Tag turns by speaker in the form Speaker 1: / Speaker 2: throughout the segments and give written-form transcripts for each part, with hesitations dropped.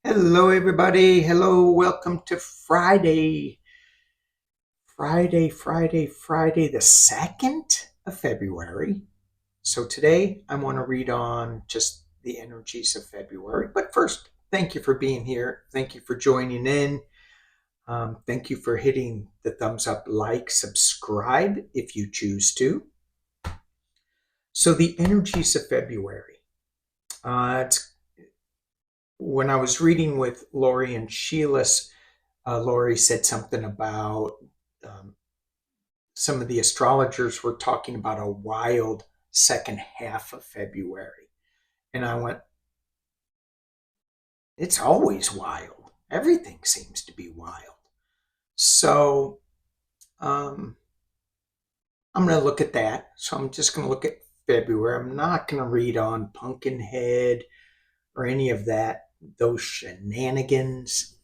Speaker 1: Hello, everybody. Hello, welcome to Friday. Friday, the 2nd of February. So today I want to read on just the energies of February. But first, thank you for being here. Thank you for joining in. Thank you for hitting the thumbs up, like, subscribe if you choose to. So, the energies of February. It's when I was reading with Lori and Sheila, Lori said something about um, some of the astrologers were talking about a wild second half of February. And I went, it's always wild. Everything seems to be wild. So um, I'm going to look at that. So I'm just going to look at February. I'm not going to read on Pumpkinhead or any of that, those shenanigans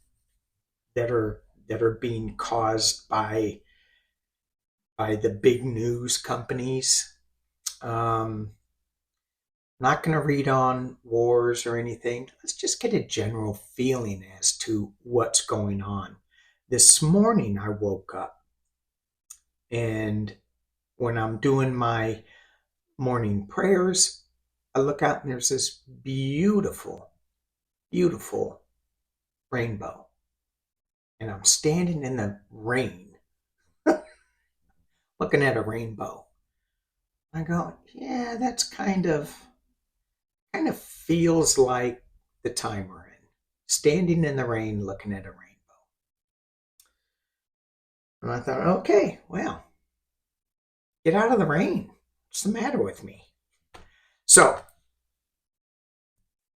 Speaker 1: that are being caused by the big news companies. Um, Not going to read on wars or anything. Let's just get a general feeling as to what's going on. This morning, I woke up, and when I'm doing my morning prayers, I look out and there's this beautiful, beautiful rainbow. And I'm standing in the rain looking at a rainbow. I go, yeah, that's kind of feels like the time we're in. Standing in the rain looking at a rainbow. And I thought, okay, well, get out of the rain. What's the matter with me? So,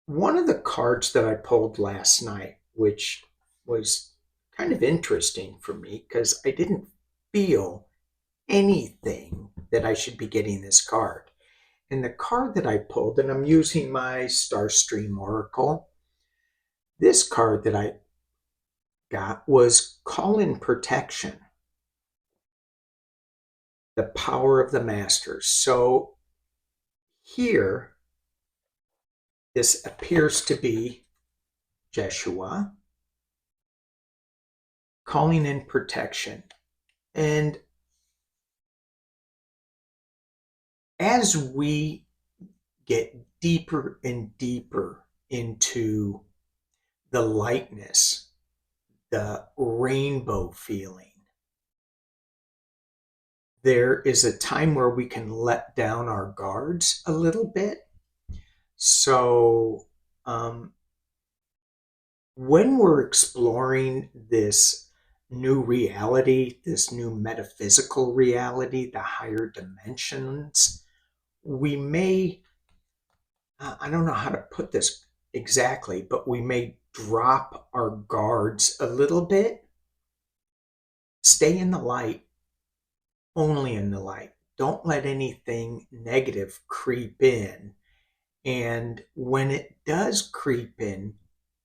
Speaker 1: one of the cards that I pulled last night, which was kind of interesting for me because I didn't feel anything that I should be getting this card. And the card that I pulled, and I'm using my Starstream Oracle, this card that I got was Call in Protection, the power of the masters. So here, this appears to be Jeshua calling in protection. And as we get deeper and deeper into the lightness, the rainbow feeling, there is a time where we can let down our guards a little bit. So, when we're exploring this new reality, this new metaphysical reality, the higher dimensions, we may, I don't know how to put this exactly, but we may drop our guards a little bit, stay in the light, only in the light. Don't let anything negative creep in. And when it does creep in,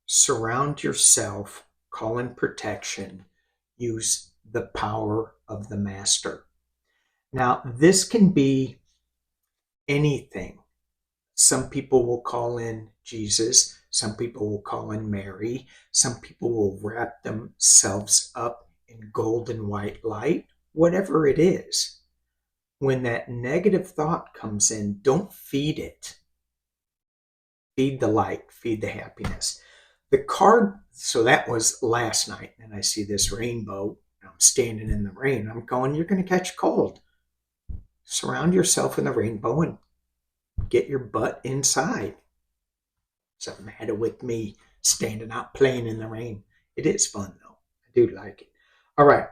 Speaker 1: surround yourself, call in protection, use the power of the master. Now, this can be anything. Some people will call in Jesus, some people will call in Mary, some people will wrap themselves up in golden white light, whatever it is. When that negative thought comes in, don't feed it. Feed the light, feed the happiness. The card, so that was last night, and I see this rainbow. I'm standing in the rain. I'm going, you're going to catch cold. Surround yourself in the rainbow and get your butt inside. Something matter with me standing out playing in the rain. It is fun, though. I do like it. All right.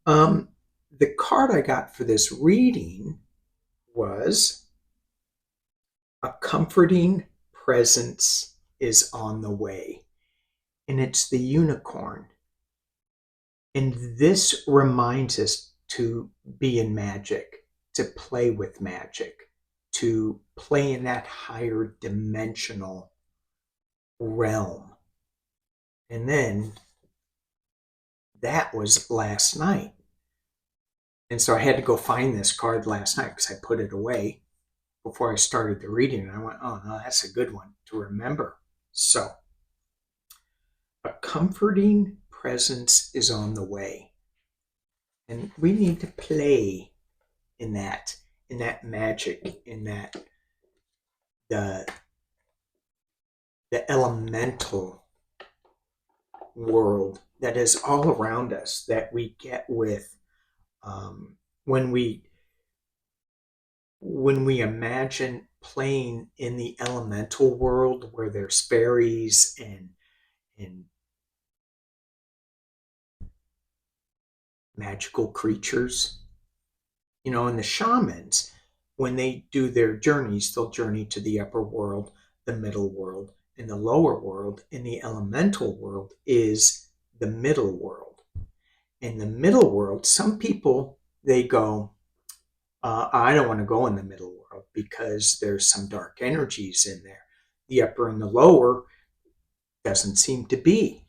Speaker 1: Um, the card I got for this reading was A Comforting Presence is on the Way, and it's the unicorn. And this reminds us to be in magic, to play with magic, to play in that higher dimensional realm. And then that was last night. And so I had to go find this card last night because I put it away before I started the reading. And I went, oh, no, that's a good one to remember. So comforting presence is on the way. And we need to play in that magic, in that the the elemental world that is all around us, that we get with um, when we imagine playing in the elemental world where there's fairies and magical creatures. And the shamans, when they do their journeys, they'll journey to the upper world, the middle world, and the lower world. And the elemental world is the middle world. In the middle world, some people, they go, I don't want to go in the middle world because there's some dark energies in there. The upper and the lower doesn't seem to be.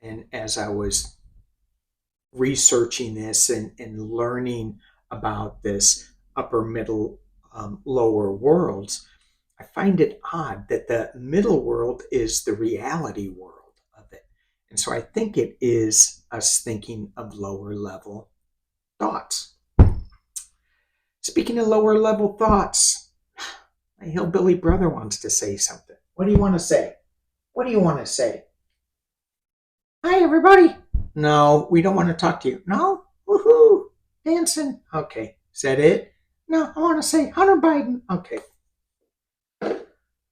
Speaker 1: And as I was researching this and learning about this upper, middle, lower worlds, I find it odd that the middle world is the reality world of it. And so I think it is us thinking of lower level thoughts. Speaking of lower level thoughts, my hillbilly brother wants to say something. What do you want to say? What do you want to say? Hi, everybody. No, we don't want to talk to you. No? Woohoo! Dancing. Okay. Is that it? No, I want to say Hunter Biden. Okay.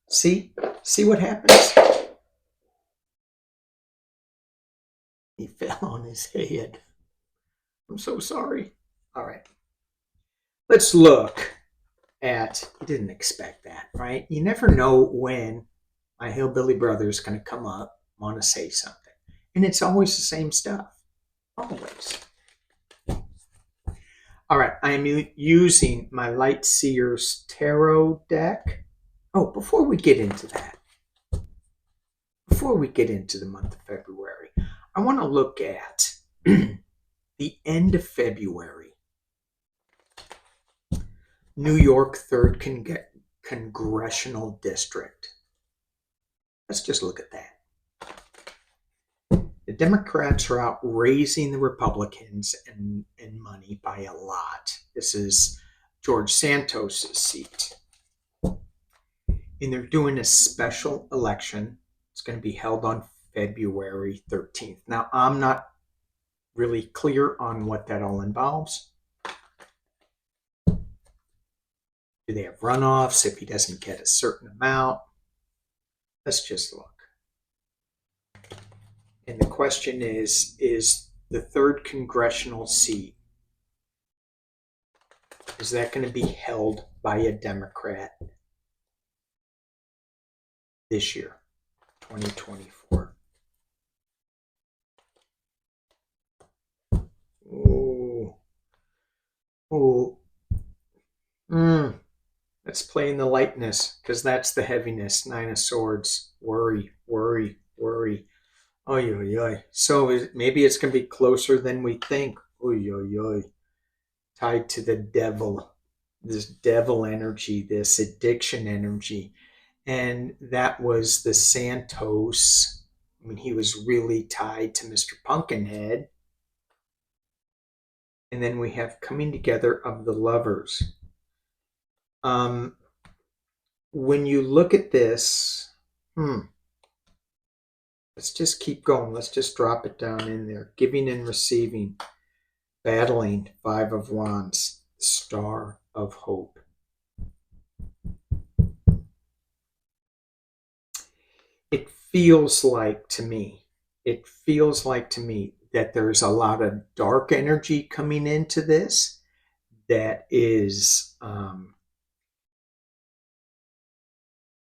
Speaker 1: See? See what happens? He fell on his head. I'm so sorry. All right. Let's look at, you didn't expect that, right? You never know when my hillbilly brother is going to come up, want to say something. And it's always the same stuff. Always. All right, I am using my Light Seers Tarot deck. Oh, before we get into that, before we get into the month of February, I want to look at the end of February. New York 3rd Congressional District. Let's just look at that. The Democrats are out raising the Republicans in money by a lot. This is George Santos' seat. And they're doing a special election. It's going to be held on February 13th. Now, I'm not really clear on what that all involves. Do they have runoffs if he doesn't get a certain amount? Let's just look. And the question is the 3rd congressional seat, is that going to be held by a Democrat this year, 2024? Let's play in the lightness, because that's the heaviness. 9 of Swords. Worry, worry, worry. Oy, oy, oy. So maybe it's going to be closer than we think. Oy, oy, oy. Tied to the devil. This devil energy, this addiction energy. And that was the Santos. I mean, he was really tied to Mr. Pumpkinhead. And then we have coming together of the lovers. When you look at this, let's just keep going. Let's just drop it down in there. Giving and receiving. Battling. 5 of Wands. Star of Hope. It feels like to me that there's a lot of dark energy coming into this that is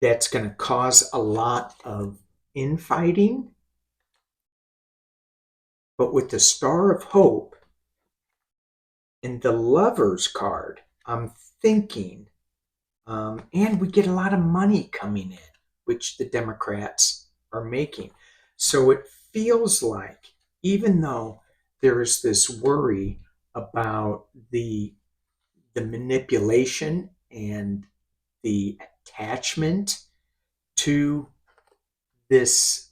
Speaker 1: that's going to cause a lot of infighting. But with the Star of Hope and the Lovers card, I'm thinking, and we get a lot of money coming in, which the Democrats are making. So it feels like, even though there is this worry about the manipulation and the attachment to this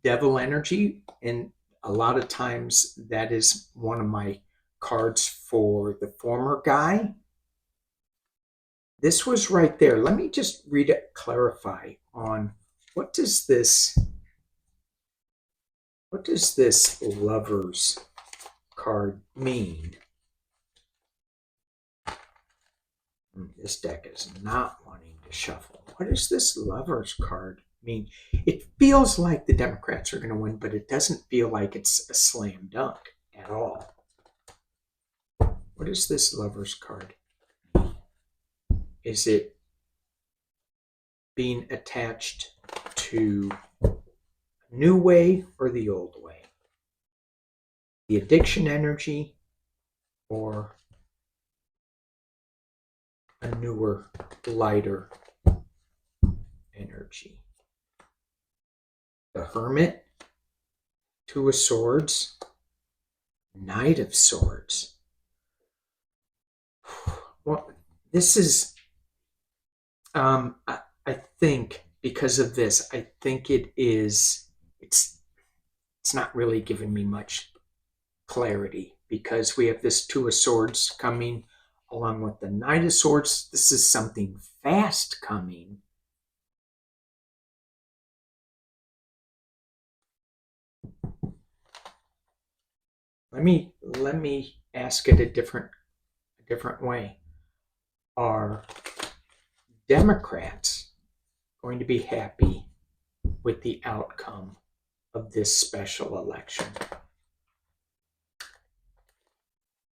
Speaker 1: devil energy, and a lot of times that is one of my cards for the former guy. This was right there. Let me just read it, clarify on what does this lovers card mean? This deck is not wanting to shuffle. What does this lovers card mean? It feels like the Democrats are going to win, but it doesn't feel like it's a slam dunk at all. What is this lovers card mean? Is it being attached to a new way or the old way? The addiction energy or a newer, lighter energy? The Hermit, Two of Swords, Knight of Swords. Well, this is, I think because of this, I think it's not really giving me much clarity because we have this Two of Swords coming along with the Knight of Swords. This is something fast coming. Let me ask it a different way. Are Democrats going to be happy with the outcome of this special election?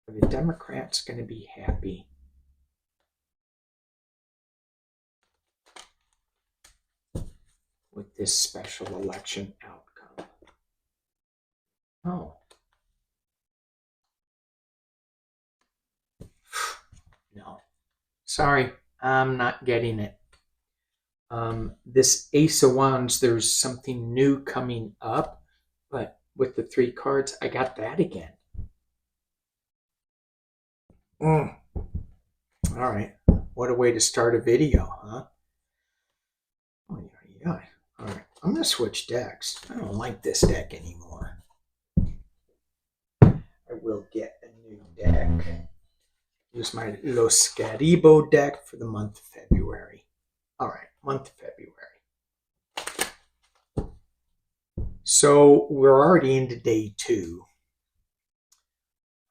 Speaker 1: Are the Democrats going to be happy with this special election outcome? Oh. No. Sorry, I'm not getting it. This Ace of Wands, there's something new coming up, but with the 3 cards, I got that again. All right. What a way to start a video, huh? Oh, yeah. All right. I'm going to switch decks. I don't like this deck anymore. I will get a new deck. Use my Los Caribo deck for the month of February. All right, month of February. So we're already into day 2.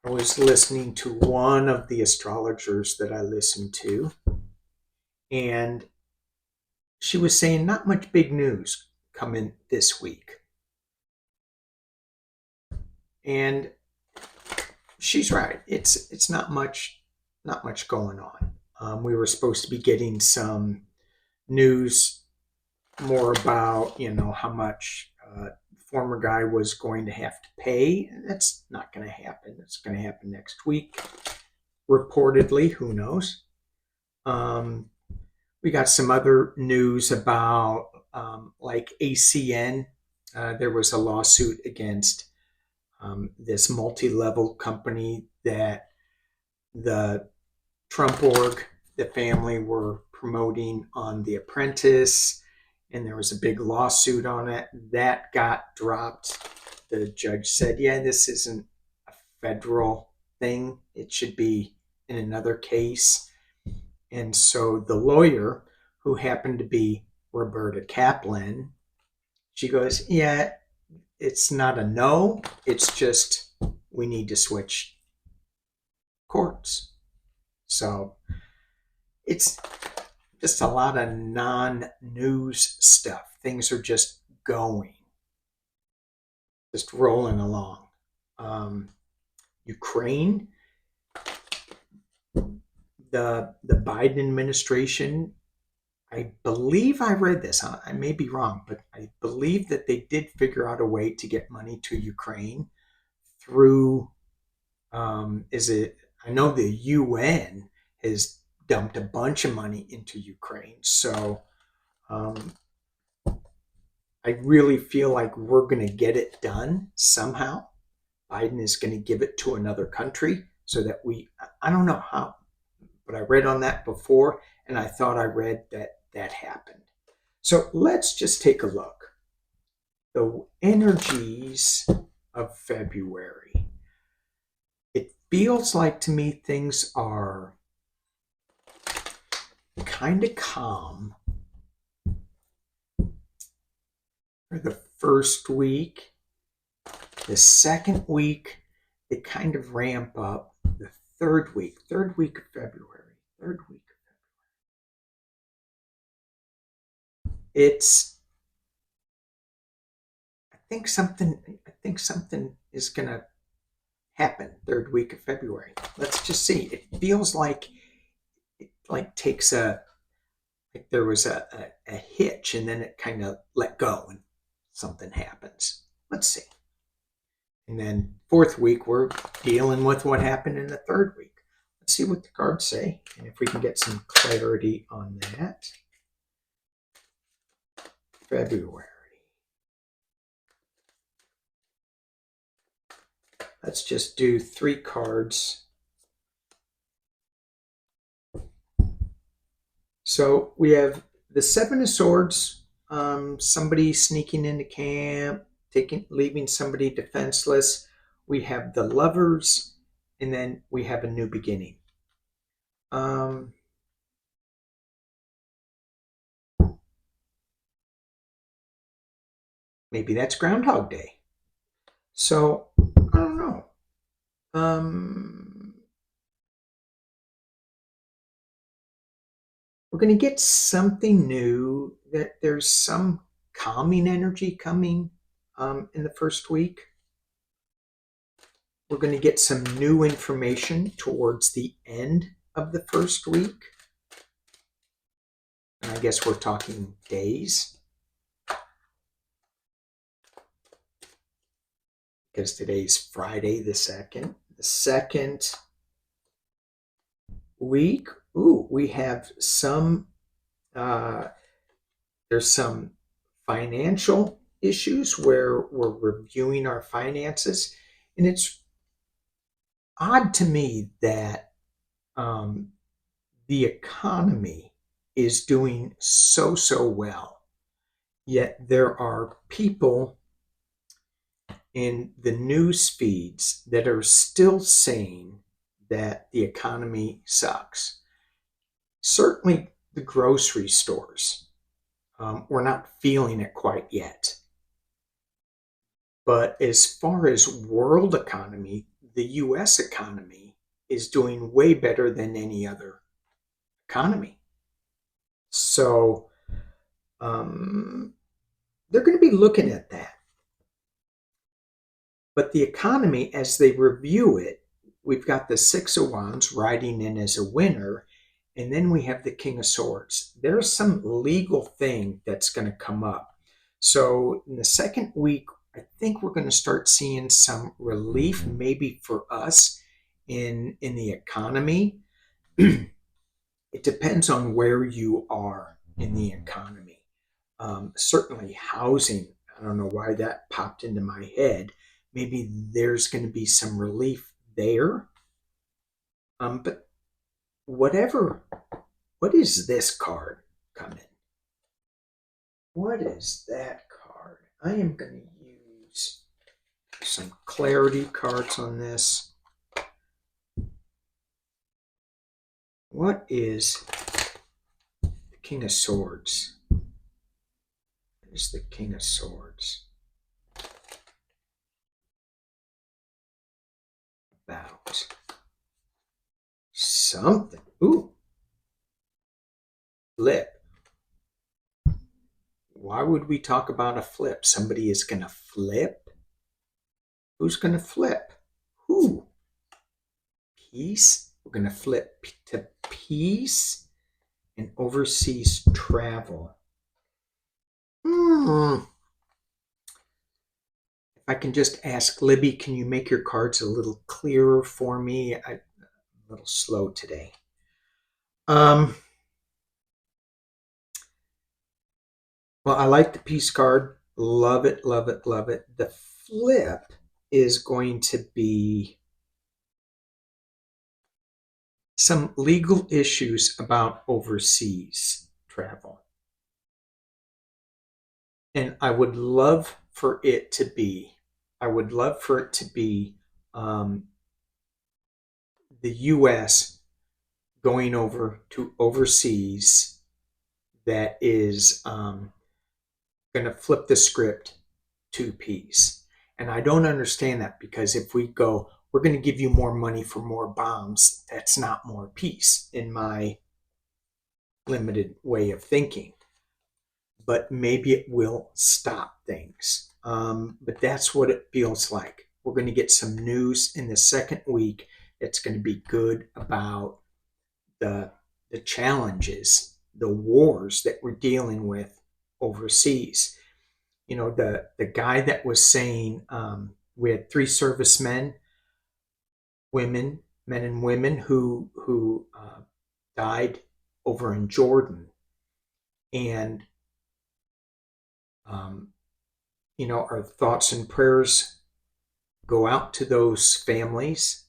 Speaker 1: I was listening to one of the astrologers that I listened to, and she was saying not much big news coming this week. And she's right. It's not much going on. We were supposed to be getting some news more about how much former guy was going to have to pay. That's not going to happen. It's going to happen next week, reportedly. Who knows? We got some other news about like ACN. There was a lawsuit against this multi-level company that the Trump org, the family, were promoting on The Apprentice, and there was a big lawsuit on it. That got dropped. The judge said, yeah, this isn't a federal thing. It should be in another case. And so the lawyer, who happened to be Roberta Kaplan, she goes, yeah, it's not a no. It's just we need to switch courts. So it's just a lot of non-news stuff. Things are just going, just rolling along. Ukraine, the Biden administration, I believe I read this. I may be wrong, but I believe that they did figure out a way to get money to Ukraine through. I know the UN has dumped a bunch of money into Ukraine. So I really feel like we're going to get it done somehow. Biden is going to give it to another country so that I don't know how, but I read on that before, and I thought I read that happened. So let's just take a look. the energies of February. It feels like to me things are kind of calm for the first week. The second week, they kind of ramp up. The third week of February, it's. I think something is gonna happen third week of February. Let's just see. It feels like it like takes a like there was a hitch and then it kind of let go and something happens. Let's see. And then fourth week, we're dealing with what happened in the third week. Let's see what the cards say and if we can get some clarity on that. February. Let's just do 3 cards. So we have the Seven of Swords, somebody sneaking into camp, leaving somebody defenseless. We have the Lovers, and then we have a new beginning. Maybe that's Groundhog Day. So I don't know. We're going to get something new. That there's some calming energy coming in the first week. We're going to get some new information towards the end of the first week. And I guess we're talking days. Because today's Friday the 2nd. The second week, we have some, there's some financial issues where we're reviewing our finances. And it's odd to me that the economy is doing so well, yet there are people in the news feeds that are still saying that the economy sucks. Certainly the grocery stores, we're not feeling it quite yet. But as far as world economy, the US economy is doing way better than any other economy. So they're going to be looking at that. But the economy, as they review it, we've got the Six of Wands riding in as a winner, and then we have the King of Swords. There's some legal thing that's going to come up. So in the second week, I think we're going to start seeing some relief, maybe for us in the economy. It depends on where you are in the economy. Certainly housing, I don't know why that popped into my head. Maybe there's going to be some relief there. But what is this card coming? What is that card? I am going to use some clarity cards on this. What is the King of Swords? What is the King of Swords about? Something. Ooh. Flip. Why would we talk about a flip? Somebody is going to flip? Who's going to flip? Who? Peace. We're going to flip to peace and overseas travel. If I can just ask Libby, can you make your cards a little clearer for me? I'm a little slow today. Well, I like the peace card. Love it, love it, love it. The flip is going to be some legal issues about overseas travel. And I would love for it to be, I would love for it to be the U.S. going over to overseas that is going to flip the script to peace. And I don't understand that, because if we go, we're going to give you more money for more bombs, that's not more peace in my limited way of thinking. But maybe it will stop things. But that's what it feels like. We're going to get some news in the second week that's going to be good about the challenges, the wars that we're dealing with overseas. You know, the guy that was saying we had 3 servicemen, women, men and women who died over in Jordan, and um, you know, our thoughts and prayers go out to those families.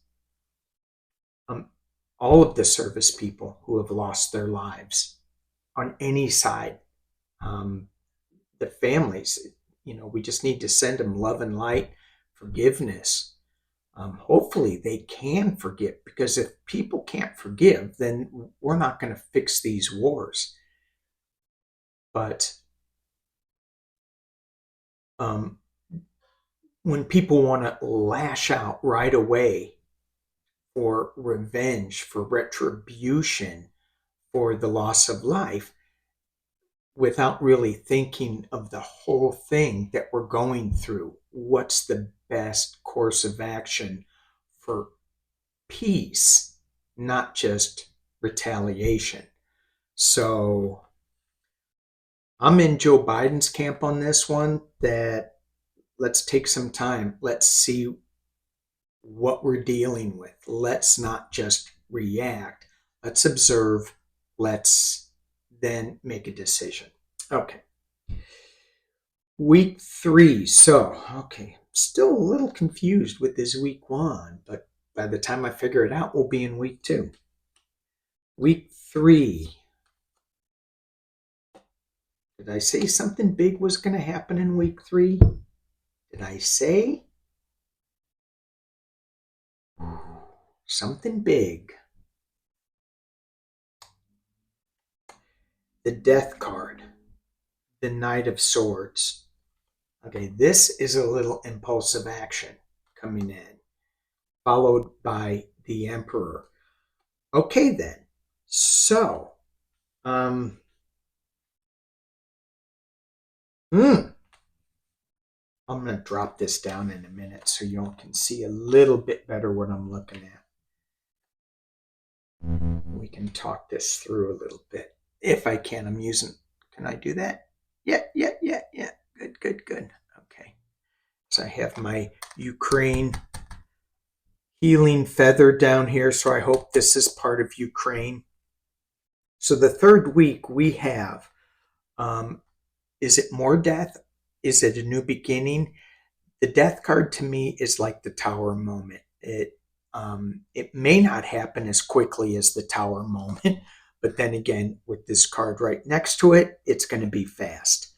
Speaker 1: Um, all of the service people who have lost their lives on any side. Um, the families, you know, we just need to send them love and light, forgiveness. Hopefully they can forgive, because if people can't forgive, then we're not going to fix these wars. But when people want to lash out right away for revenge, for retribution, for the loss of life, without really thinking of the whole thing that we're going through, what's the best course of action for peace, not just retaliation. So I'm in Joe Biden's camp on this one, that let's take some time. Let's see what we're dealing with. Let's not just react. Let's observe. Let's then make a decision. Okay. Week 3. So, okay, still a little confused with this week 1, but by the time I figure it out, we'll be in week 2. Week 3. Did I say something big was going to happen in week 3? Did I say something big? The Death card, the Knight of Swords. Okay, this is a little impulsive action coming in, followed by the Emperor. Okay, then. So, I'm going to drop this down in a minute so you all can see a little bit better what I'm looking at. We can talk this through a little bit. If I can, can I do that? Yeah. Good. Okay. So I have my Ukraine healing feather down here, so I hope this is part of Ukraine. So the third week we have, is it more death? Is it a new beginning? The Death card to me is like the Tower moment. It may not happen as quickly as the Tower moment, but then again, with this card right next to it, it's going to be fast.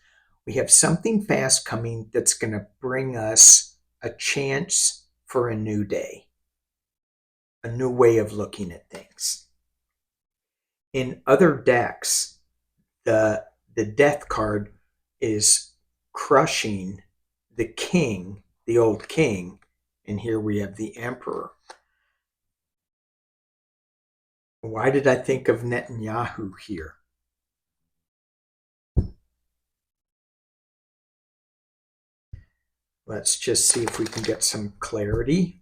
Speaker 1: We have something fast coming that's going to bring us a chance for a new day, a new way of looking at things. In other decks, the Death card is crushing the king, the old king, and here we have the Emperor. Why did I think of Netanyahu here? Let's just see if we can get some clarity.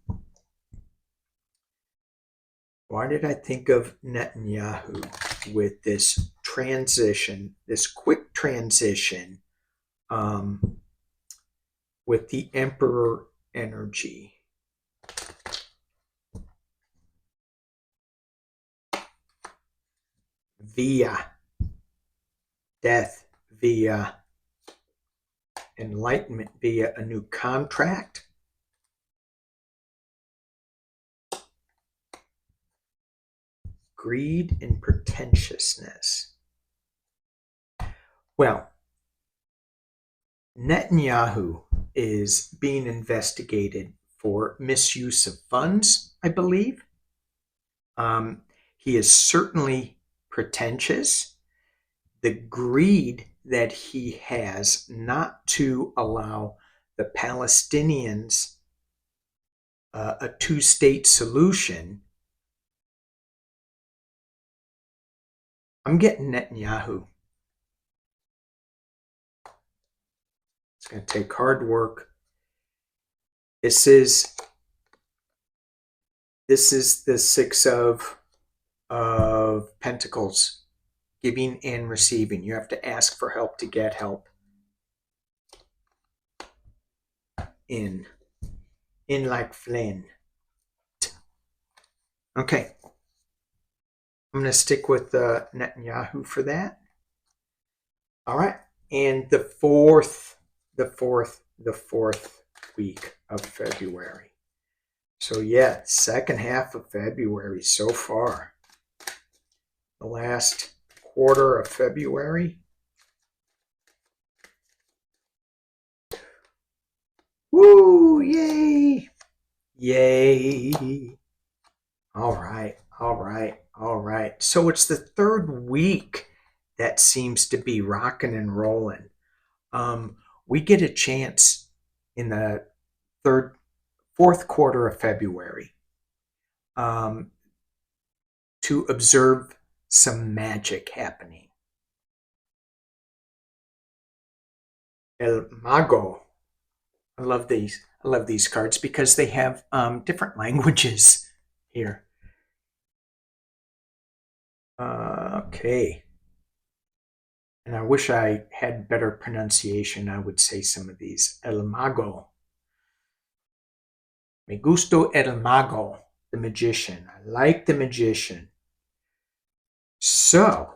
Speaker 1: Why did I think of Netanyahu with this transition, this quick transition, with the Emperor energy? Via death, via enlightenment, via a new contract. Greed and pretentiousness. Well, Netanyahu is being investigated for misuse of funds, I believe. Um, he is certainly pretentious. The greed that he has not to allow the Palestinians a two-state solution. I'm getting Netanyahu. It's going to take hard work. This is the Six of Pentacles, giving and receiving. You have to ask for help to get help. In like Flynn. Okay, I'm going to stick with Netanyahu for that. All right, and the fourth week of February. So yeah, second half of February so far. The last quarter of February. Woo! Yay! Yay! All right. So it's the third week that seems to be rocking and rolling. We get a chance in the fourth quarter of February to observe some magic happening. El Mago. I love these cards because they have different languages here. Okay. And I wish I had better pronunciation. I would say some of these. El Mago. Me gusto el mago, the magician. I like the magician. So,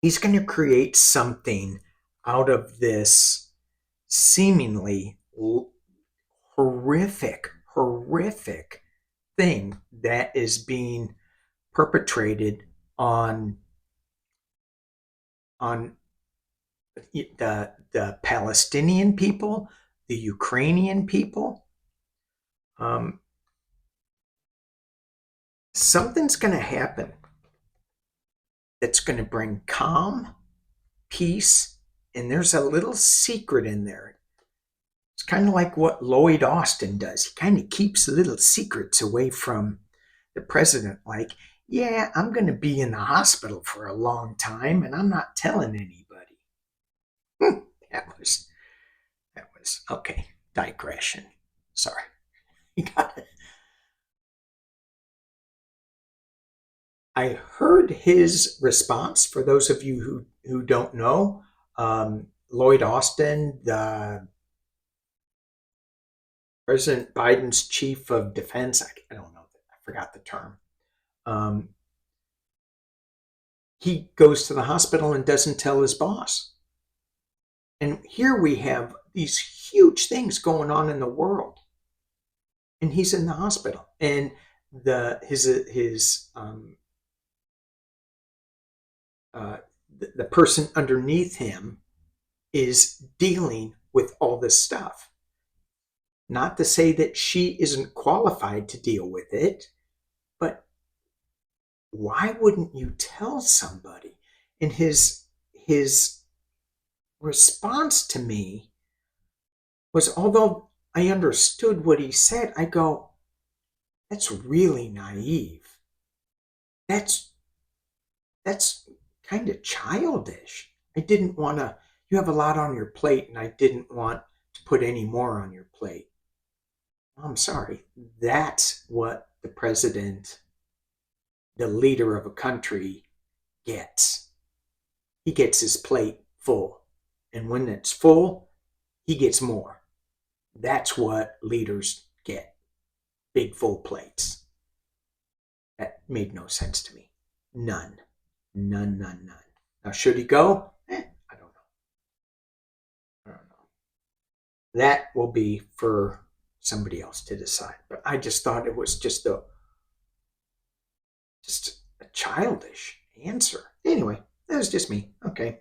Speaker 1: he's going to create something out of this seemingly horrific thing that is being perpetrated on the Palestinian people, the Ukrainian people. Something's going to happen that's going to bring calm, peace, and there's a little secret in there. It's kind of like what Lloyd Austin does. He kind of keeps little secrets away from the president, like, yeah, I'm going to be in the hospital for a long time and I'm not telling anybody. That was okay. Digression. Sorry. You got it. I heard his response. For those of you who don't know, Lloyd Austin, the President Biden's chief of defense, I don't know, I forgot the term. He goes to the hospital and doesn't tell his boss. And here we have these huge things going on in the world, and he's in the hospital, and the person underneath him is dealing with all this stuff. Not to say that she isn't qualified to deal with it, but why wouldn't you tell somebody? And his response to me was, although I understood what he said, I go, that's really naive. That's kind of childish. I didn't want to, you have a lot on your plate, and I didn't want to put any more on your plate. I'm sorry. That's what the president, the leader of a country, gets. He gets his plate full. And when it's full, he gets more. That's what leaders get. Big full plates. That made no sense to me. None. Now, should he go? I don't know. That will be for somebody else to decide. But I just thought it was just a childish answer. Anyway, that was just me. Okay.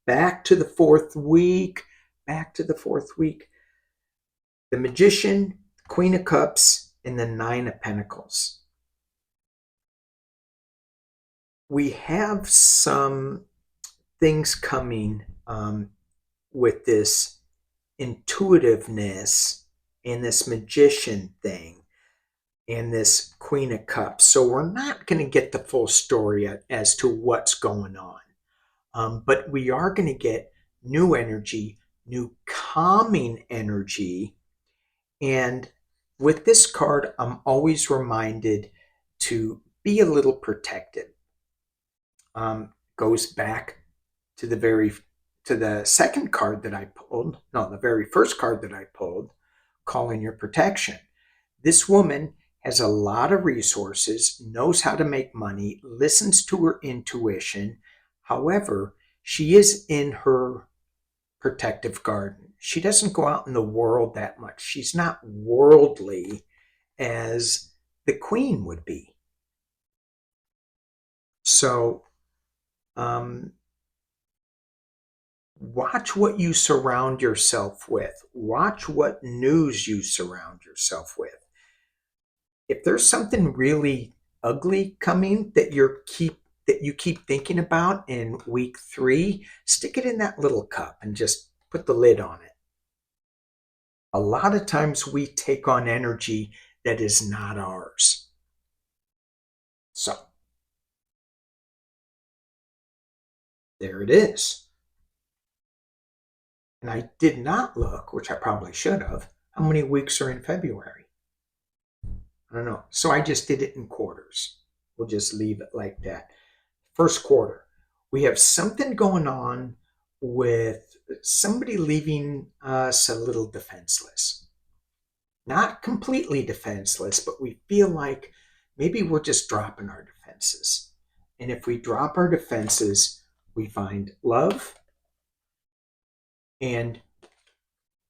Speaker 1: Back to the fourth week. back to the fourth week. The Magician, Queen of Cups, and the Nine of Pentacles. We have some things coming with this intuitiveness and this magician thing and this Queen of Cups. So we're not going to get the full story as to what's going on. But we are going to get new energy, new calming energy. And with this card, I'm always reminded to be a little protected. Goes back to the second card that I pulled. No, the very first card that I pulled, calling your protection. This woman has a lot of resources, knows how to make money, listens to her intuition. However, she is in her protective garden. She doesn't go out in the world that much. She's not worldly as the queen would be. So, watch what you surround yourself with. Watch what news you surround yourself with. If there's something really ugly coming that you keep thinking about in week 3, stick it in that little cup and just put the lid on it. A lot of times we take on energy that is not ours. So, there it is. And I did not look, which I probably should have, how many weeks are in February. I don't know. So I just did it in quarters. We'll just leave it like that. First quarter, we have something going on with somebody leaving us a little defenseless. Not completely defenseless, but we feel like maybe we're just dropping our defenses. And if we drop our defenses, we find love and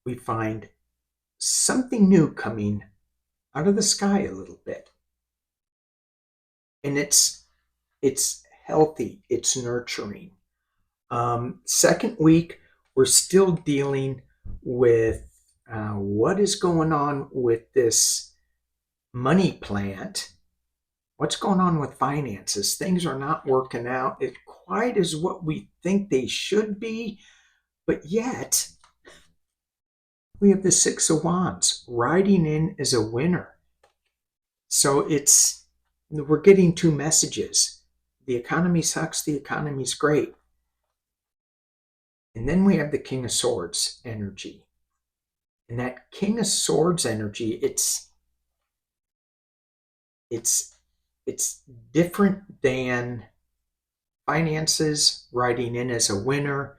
Speaker 1: we find something new coming out of the sky a little bit. And it's healthy, it's nurturing. Second week, we're still dealing with what is going on with this money plant. What's going on with finances? Things are not working out quite as what we think they should be, but yet we have the Six of Wands riding in as a winner. So we're getting two messages. The economy sucks, the economy's great. And then we have the King of Swords energy. And that King of Swords energy, it's different than finances riding in as a winner.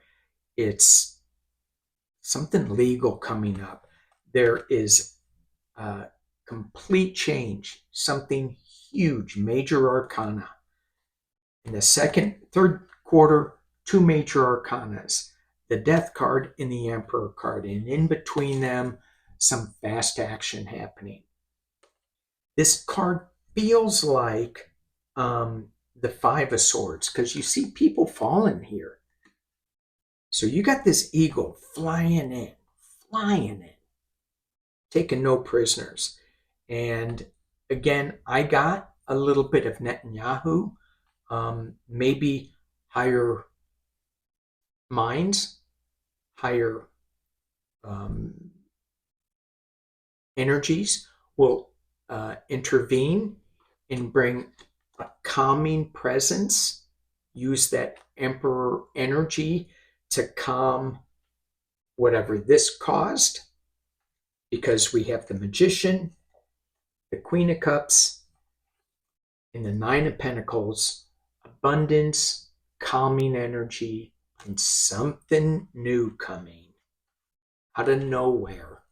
Speaker 1: It's something legal coming up. There is a complete change, something huge, major arcana. In the third quarter, 2 major arcanas, the Death card and the Emperor card, and in between them, some fast action happening. This card feels like the Five of Swords, because you see people falling here. So you got this eagle flying in, taking no prisoners. And again, I got a little bit of Netanyahu, maybe higher minds, higher energies will intervene and bring a calming presence, use that Emperor energy to calm whatever this caused, because we have the Magician, the Queen of Cups, and the Nine of Pentacles, abundance, calming energy, and something new coming out of nowhere.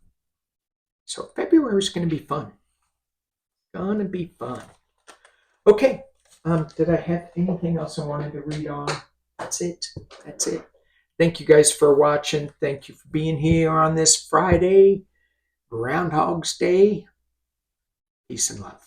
Speaker 1: So February is going to be fun. Gonna be fun. Okay. Did I have anything else I wanted to read on? That's it. Thank you guys for watching. Thank you for being here on this Friday, Groundhog's Day. Peace and love.